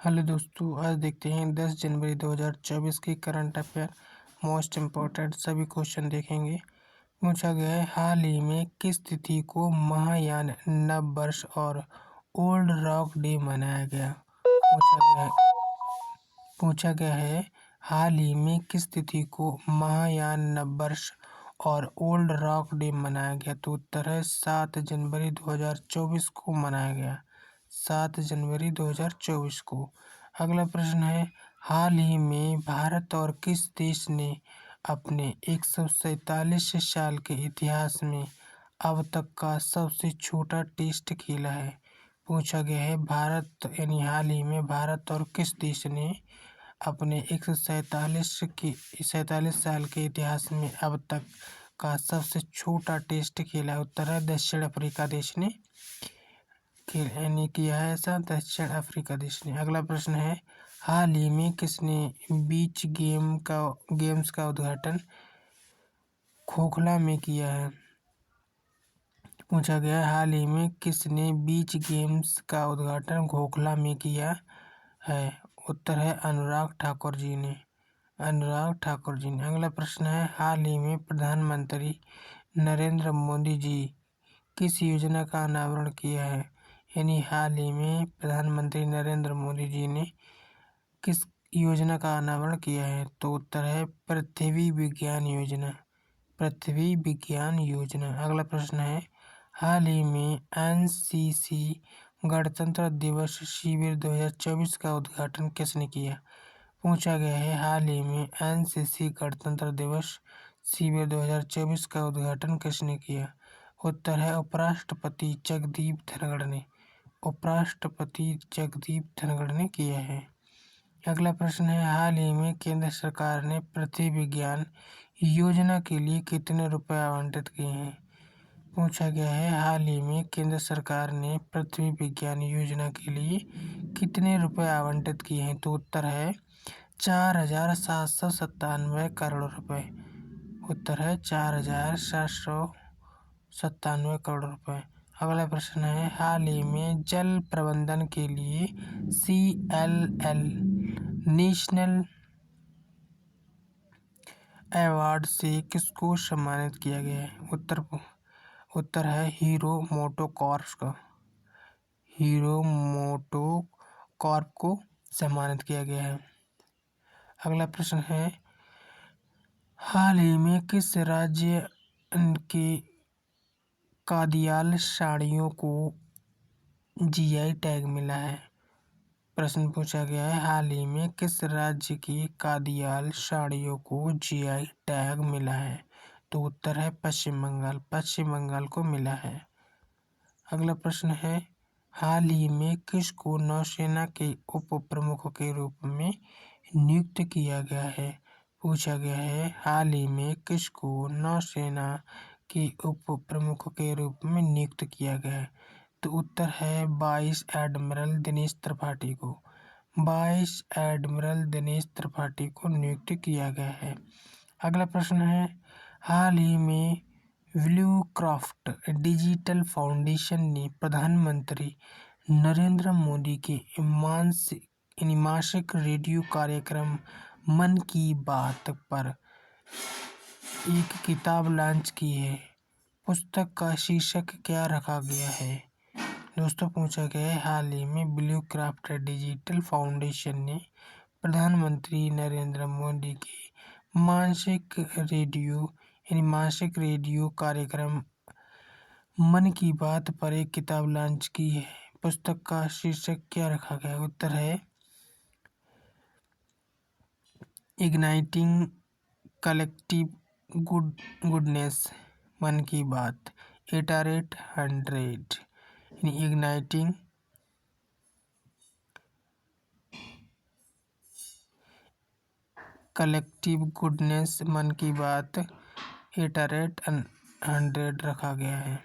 Hello दोस्तों, आज देखते हैं 10 जनवरी 2024 की करंट अफेयर मोस्ट इम्पोर्टेंट सभी क्वेश्चन देखेंगे। पूछा गया है, हाल ही में किस तिथि को महायान नव वर्ष और ओल्ड रॉक डे मनाया गया? पूछा गया है हाल ही में किस तिथि को महायान नव वर्ष और ओल्ड रॉक डे मनाया गया? तो उत्तर है 7 जनवरी 2024 को मनाया गया। 7 जनवरी 2024 को। अगला प्रश्न है, हाल ही में भारत और किस देश ने अपने 147 साल के इतिहास में अब तक का सबसे छोटा टेस्ट खेला है? पूछा गया है, भारत यानी हाल ही में भारत और किस देश ने अपने 147 साल के इतिहास में अब तक का सबसे छोटा टेस्ट खेला है? उत्तर है दक्षिण अफ्रीका देश ने किया है ऐसा, दक्षिण अफ्रीका देश ने। अगला प्रश्न है, हाल ही में किसने बीच गेम्स का उद्घाटन खोखला में किया है? पूछा गया है, हाल ही में किसने बीच गेम्स का उद्घाटन खोखला में किया है? उत्तर है अनुराग ठाकुर जी ने। अगला प्रश्न है, हाल ही में प्रधानमंत्री नरेंद्र मोदी जी किस योजना का अनावरण किया है? यानी हाल ही में प्रधानमंत्री नरेंद्र मोदी जी ने किस योजना का अनावरण किया है? तो उत्तर है पृथ्वी विज्ञान योजना। अगला प्रश्न है, हाल ही में एनसीसी गणतंत्र दिवस शिविर 2024 का उद्घाटन किसने किया? पूछा गया है, हाल ही में एनसीसी गणतंत्र दिवस शिविर 2024 का उद्घाटन किसने किया? उत्तर है उपराष्ट्रपति जगदीप धनखड़ ने किया है। अगला प्रश्न है, हाल ही में केंद्र सरकार ने पृथ्वी विज्ञान योजना के लिए कितने रुपए आवंटित किए हैं? पूछा गया है, हाल ही में केंद्र सरकार ने पृथ्वी विज्ञान योजना के लिए कितने रुपए आवंटित किए हैं? तो उत्तर है 4,797 करोड़ रुपए। उत्तर है 4,797 करोड़ रुपए। अगला प्रश्न है, हाल ही में जल प्रबंधन के लिए CLL नेशनल अवार्ड से किसको सम्मानित किया गया है? उत्तर है हीरो मोटो को सम्मानित किया गया है। अगला प्रश्न है, हाल ही में किस राज्य के कादियाल साड़ियों को GI टैग मिला है? प्रश्न पूछा गया है, हाल ही में किस राज्य की कादियाल साड़ियों को GI टैग मिला है? तो उत्तर है पश्चिम बंगाल को मिला है। अगला प्रश्न है, हाल ही में किसको नौसेना के उप प्रमुख के रूप में नियुक्त किया गया है? पूछा गया है, हाल ही में किसको नौसेना के उप प्रमुख के रूप में नियुक्त किया गया है? तो उत्तर है वाइस एडमिरल दिनेश त्रिपाठी को नियुक्त किया गया है। अगला प्रश्न है, हाल ही में ब्लू क्राफ्ट डिजिटल फाउंडेशन ने प्रधानमंत्री नरेंद्र मोदी के मासिक रेडियो कार्यक्रम मन की बात पर एक किताब लॉन्च की है। पुस्तक का शीर्षक क्या रखा गया है? दोस्तों, पूछा गया है, हाल ही में ब्लू क्राफ्ट डिजिटल फाउंडेशन ने प्रधानमंत्री नरेंद्र मोदी के मासिक रेडियो कार्यक्रम मन की बात पर एक किताब लॉन्च की है। पुस्तक का शीर्षक क्या रखा गया? उत्तर है इग्नाइटिंग कलेक्टिव गुडनेस मन की बात @100 इग्नाइटिंग कलेक्टिव गुडनेस मन की बात @100 रखा गया है।